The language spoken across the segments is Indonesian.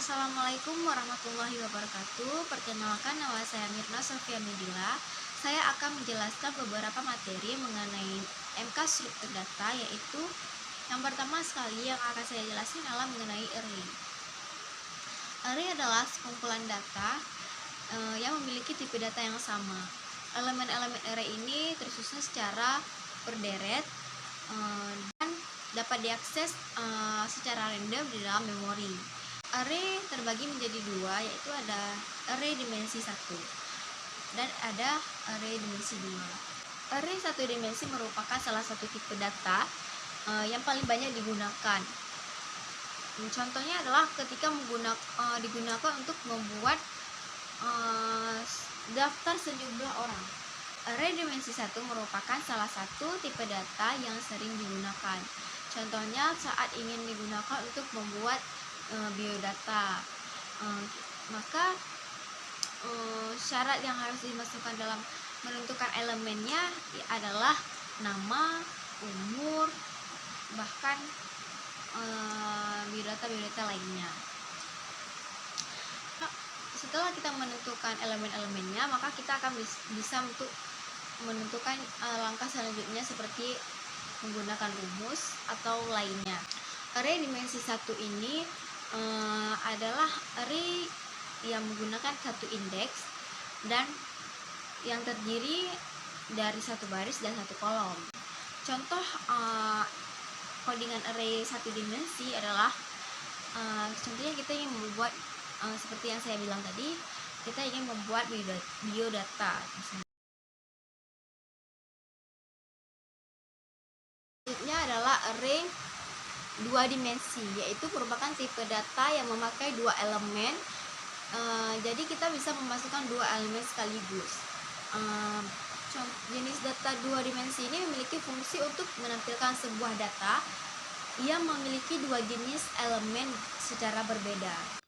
Assalamualaikum warahmatullahi wabarakatuh. Perkenalkan, nama saya Mirna Sofia Medila. Saya akan menjelaskan beberapa materi mengenai MK struktur data, yaitu yang pertama sekali yang akan saya jelaskan adalah mengenai array. Array adalah sekumpulan data yang memiliki tipe data yang sama. Elemen-elemen array ini tersusun secara berderet dan dapat diakses secara random di dalam memori. Array terbagi menjadi dua, yaitu ada array dimensi 1 dan ada array dimensi 2. Array satu dimensi merupakan salah satu tipe data yang paling banyak digunakan. Contohnya adalah ketika digunakan untuk membuat daftar sejumlah orang. Array dimensi 1 merupakan salah satu tipe data yang sering digunakan. Contohnya saat ingin digunakan untuk membuat biodata, maka syarat yang harus dimasukkan dalam menentukan elemennya adalah nama, umur, bahkan biodata lainnya. Setelah kita menentukan elemen-elemennya, maka kita akan bisa untuk menentukan langkah selanjutnya seperti menggunakan rumus atau lainnya. Array dimensi 1 ini adalah array yang menggunakan satu indeks dan yang terdiri dari satu baris dan satu kolom. Contoh codingan array satu dimensi adalah contohnya kita ingin membuat seperti yang saya bilang tadi, kita ingin membuat biodata. Selanjutnya adalah array dua dimensi, yaitu merupakan tipe data yang memakai dua elemen. Jadi kita bisa memasukkan dua elemen sekaligus. Jenis data dua dimensi ini memiliki fungsi untuk menampilkan sebuah data yang memiliki dua jenis elemen secara berbeda.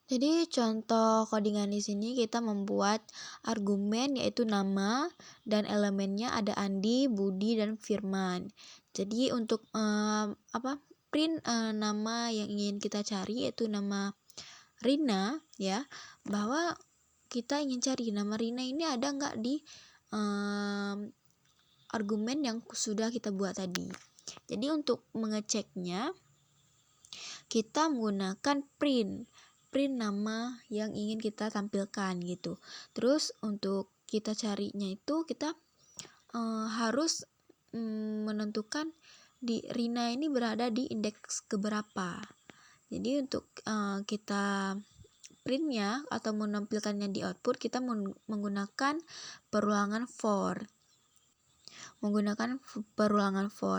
Jadi contoh codingan di sini kita membuat argumen yaitu nama, dan elemennya ada Andi, Budi, dan Firman. Jadi untuk print nama yang ingin kita cari yaitu nama Rina, ya, bahwa kita ingin cari nama Rina ini ada nggak di argumen yang sudah kita buat tadi. Jadi untuk mengeceknya kita menggunakan print nama yang ingin kita tampilkan gitu. Terus untuk kita carinya itu kita harus menentukan di Rina ini berada di indeks keberapa. Jadi untuk kita printnya atau menampilkannya di output, kita menggunakan perulangan for.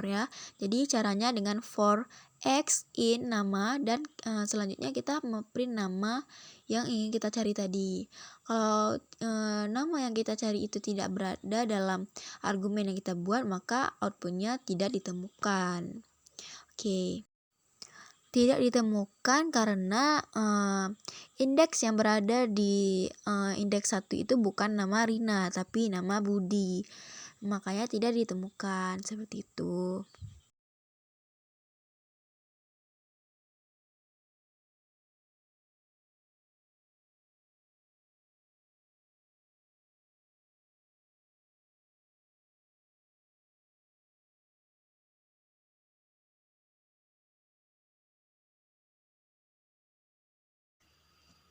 Ya. Jadi caranya dengan for x in nama, dan selanjutnya kita memprint nama yang ingin kita cari tadi. Kalau nama yang kita cari itu tidak berada dalam argumen yang kita buat, maka outputnya tidak ditemukan. Oke. Tidak ditemukan karena indeks yang berada di indeks 1 itu bukan nama Rina, tapi nama Budi. Makanya tidak ditemukan, seperti itu.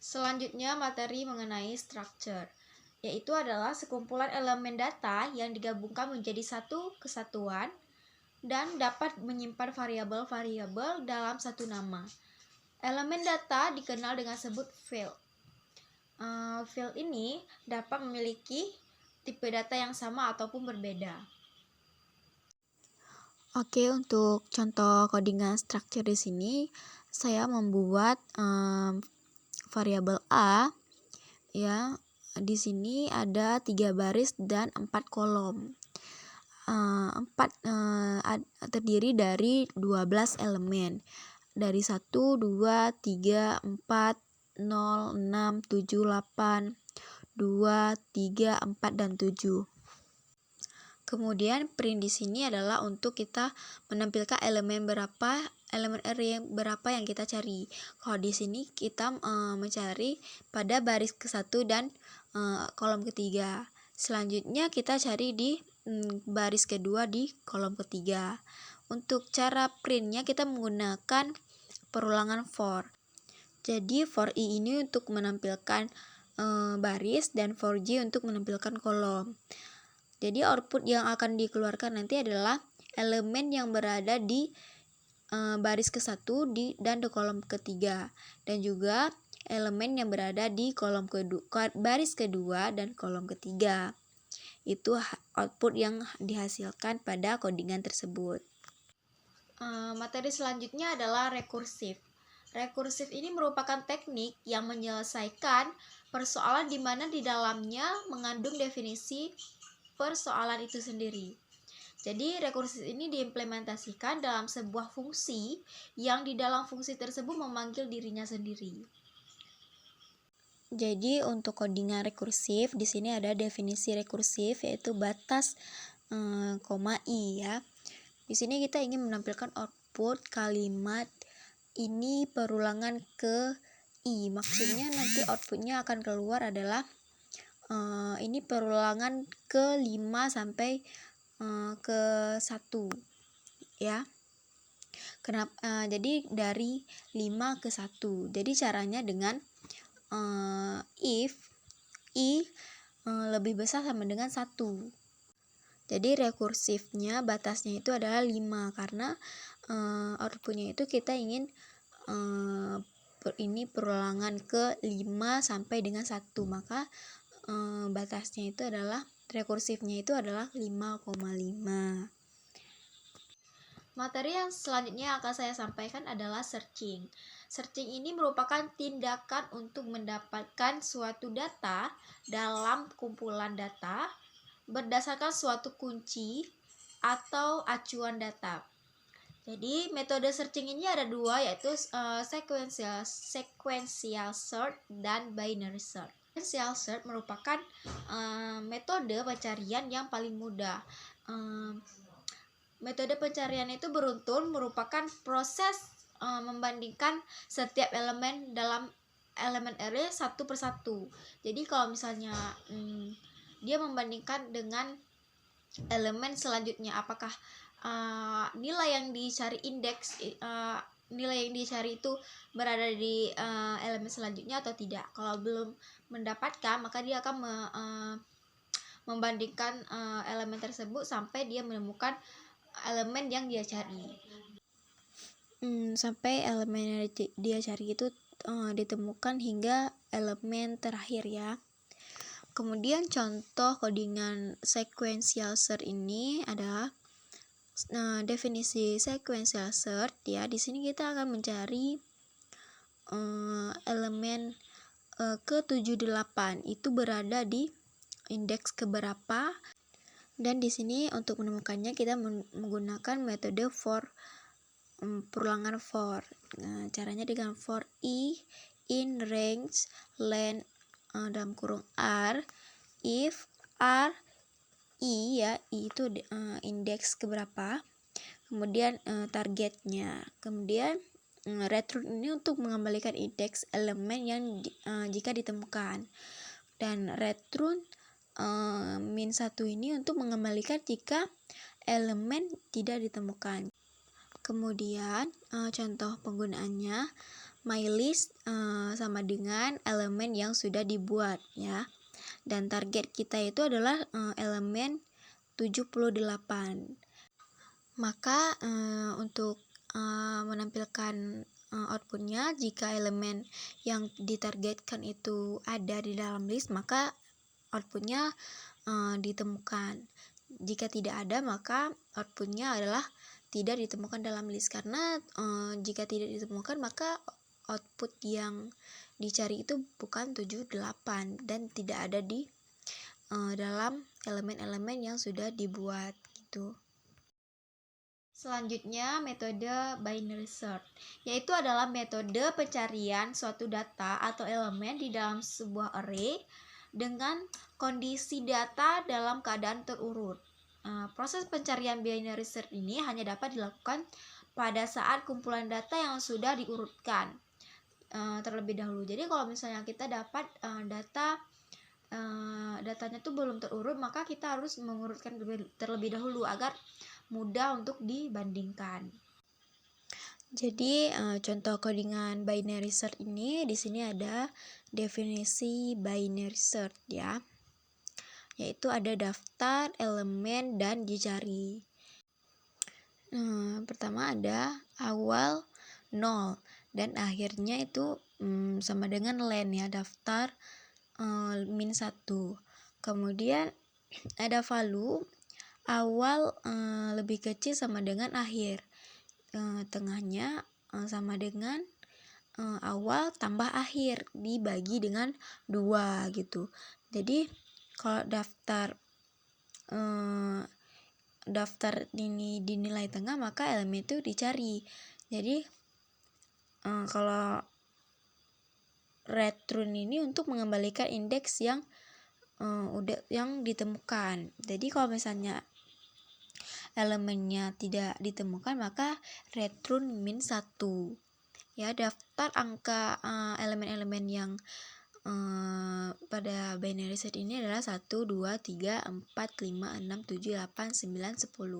Selanjutnya materi mengenai structure, yaitu adalah sekumpulan elemen data yang digabungkan menjadi satu kesatuan dan dapat menyimpan variabel-variabel dalam satu nama. Elemen data dikenal dengan sebut field. Field ini dapat memiliki tipe data yang sama ataupun berbeda. Oke, untuk contoh codingan structure di sini saya membuat variabel A, ya. Di sini ada 3 baris dan 4 kolom. Terdiri dari 12 elemen. Dari 1, 2, 3, 4, 0, 6, 7, 8, 2, 3, 4, dan 7. Kemudian print di sini adalah untuk kita menampilkan elemen berapa elemen array yang berapa yang kita cari. Kalau di sini kita mencari pada baris ke-1 dan kolom ketiga. Selanjutnya kita cari di baris kedua di kolom ketiga. Untuk cara printnya kita menggunakan perulangan for. Jadi for i ini untuk menampilkan baris dan for j untuk menampilkan kolom. Jadi output yang akan dikeluarkan nanti adalah elemen yang berada di baris ke-1 dan di kolom ketiga, dan juga elemen yang berada di kolom baris kedua dan kolom ketiga. Itu output yang dihasilkan pada codingan tersebut. Materi selanjutnya adalah rekursif. Rekursif ini merupakan teknik yang menyelesaikan persoalan di mana di dalamnya mengandung definisi persoalan itu sendiri. Jadi rekursif ini diimplementasikan dalam sebuah fungsi yang di dalam fungsi tersebut memanggil dirinya sendiri. Jadi untuk codingan rekursif di sini ada definisi rekursif yaitu batas koma i ya. Di sini kita ingin menampilkan output kalimat ini perulangan ke i. Maksudnya nanti outputnya akan keluar adalah ini perulangan ke 5 sampai ke 1 ya. Kenapa? Jadi dari 5 ke 1. Jadi caranya dengan if i lebih besar sama dengan 1. Jadi rekursifnya batasnya itu adalah 5 karena outputnya itu kita ingin ini perulangan ke 5 sampai dengan 1, maka batasnya itu adalah rekursifnya itu adalah 5,5. Materi yang selanjutnya akan saya sampaikan adalah searching. Searching ini merupakan tindakan untuk mendapatkan suatu data dalam kumpulan data berdasarkan suatu kunci atau acuan data. Jadi metode searching ini ada dua, yaitu sequential search dan binary search. Sequential search merupakan metode pencarian yang paling mudah. Metode pencarian itu beruntun merupakan proses membandingkan setiap elemen dalam elemen array satu persatu. Jadi kalau misalnya dia membandingkan dengan elemen selanjutnya, apakah nilai yang dicari nilai yang dicari itu berada di elemen selanjutnya atau tidak. Kalau belum mendapatkan, maka dia akan membandingkan elemen tersebut sampai dia menemukan elemen yang dia cari. Sampai elemen yang dia cari itu ditemukan hingga elemen terakhir ya. Kemudian contoh codingan sequential search ini adalah definisi sequential search ya. Di sini kita akan mencari elemen ke-78 itu berada di indeks keberapa, dan di sini untuk menemukannya kita menggunakan metode for, perulangan for. Nah, caranya dengan for i in range length dalam kurung r if r i ya, i itu indeks keberapa, kemudian targetnya, kemudian return ini untuk mengembalikan indeks elemen yang jika ditemukan, dan return min 1 ini untuk mengembalikan jika elemen tidak ditemukan. Kemudian contoh penggunaannya, mylist sama dengan elemen yang sudah dibuat ya, dan target kita itu adalah elemen 78. Maka untuk menampilkan outputnya, jika elemen yang ditargetkan itu ada di dalam list, maka outputnya ditemukan. Jika tidak ada, maka outputnya adalah tidak ditemukan dalam list, karena jika tidak ditemukan maka output yang dicari itu bukan 78 dan tidak ada di dalam elemen-elemen yang sudah dibuat gitu. Selanjutnya metode binary search, yaitu adalah metode pencarian suatu data atau elemen di dalam sebuah array dengan kondisi data dalam keadaan terurut. Proses pencarian binary search ini hanya dapat dilakukan pada saat kumpulan data yang sudah diurutkan terlebih dahulu. Jadi kalau misalnya kita dapat datanya tuh belum terurut, maka kita harus mengurutkan terlebih dahulu agar mudah untuk dibandingkan. Jadi contoh codingan binary search ini di sini ada definisi binary search ya, yaitu ada daftar, elemen, dan jejaring. Pertama ada awal 0 dan akhirnya itu sama dengan len ya, daftar min 1. Kemudian ada value awal lebih kecil sama dengan akhir, tengahnya sama dengan awal tambah akhir dibagi dengan 2 gitu. Jadi kalau daftar ini dinilai tengah, maka elemen itu dicari. Jadi kalau return ini untuk mengembalikan indeks yang ditemukan. Jadi kalau misalnya elemennya tidak ditemukan, maka return min 1 ya. Daftar angka elemen-elemen yang pada binary set ini adalah 1, 2, 3, 4, 5, 6, 7, 8, 9, 10.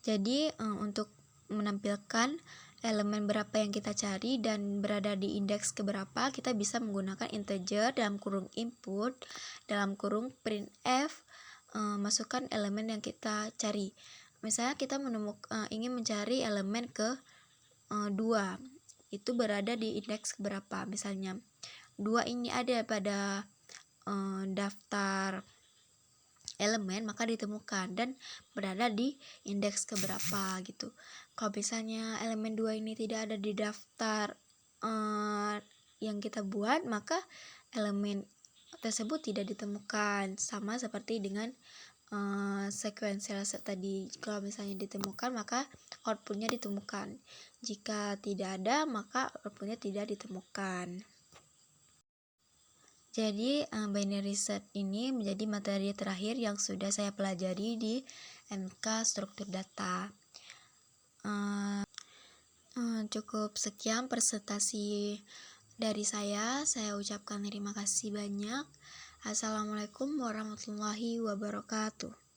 Jadi untuk menampilkan elemen berapa yang kita cari dan berada di indeks keberapa, kita bisa menggunakan integer dalam kurung input, dalam kurung printf, masukkan elemen yang kita cari. Misalnya kita ingin mencari elemen ke 2, itu berada di indeks keberapa. Misalnya 2 ini ada pada daftar elemen, maka ditemukan dan berada di indeks keberapa gitu. Kalau misalnya elemen 2 ini tidak ada di daftar yang kita buat, maka elemen tersebut tidak ditemukan. Sama seperti dengan sequential set tadi. Kalau misalnya ditemukan, maka outputnya ditemukan. Jika tidak ada, maka outputnya tidak ditemukan. Jadi binary search ini menjadi materi terakhir yang sudah saya pelajari di MK struktur data. Cukup sekian presentasi dari saya ucapkan terima kasih banyak. Assalamualaikum warahmatullahi wabarakatuh.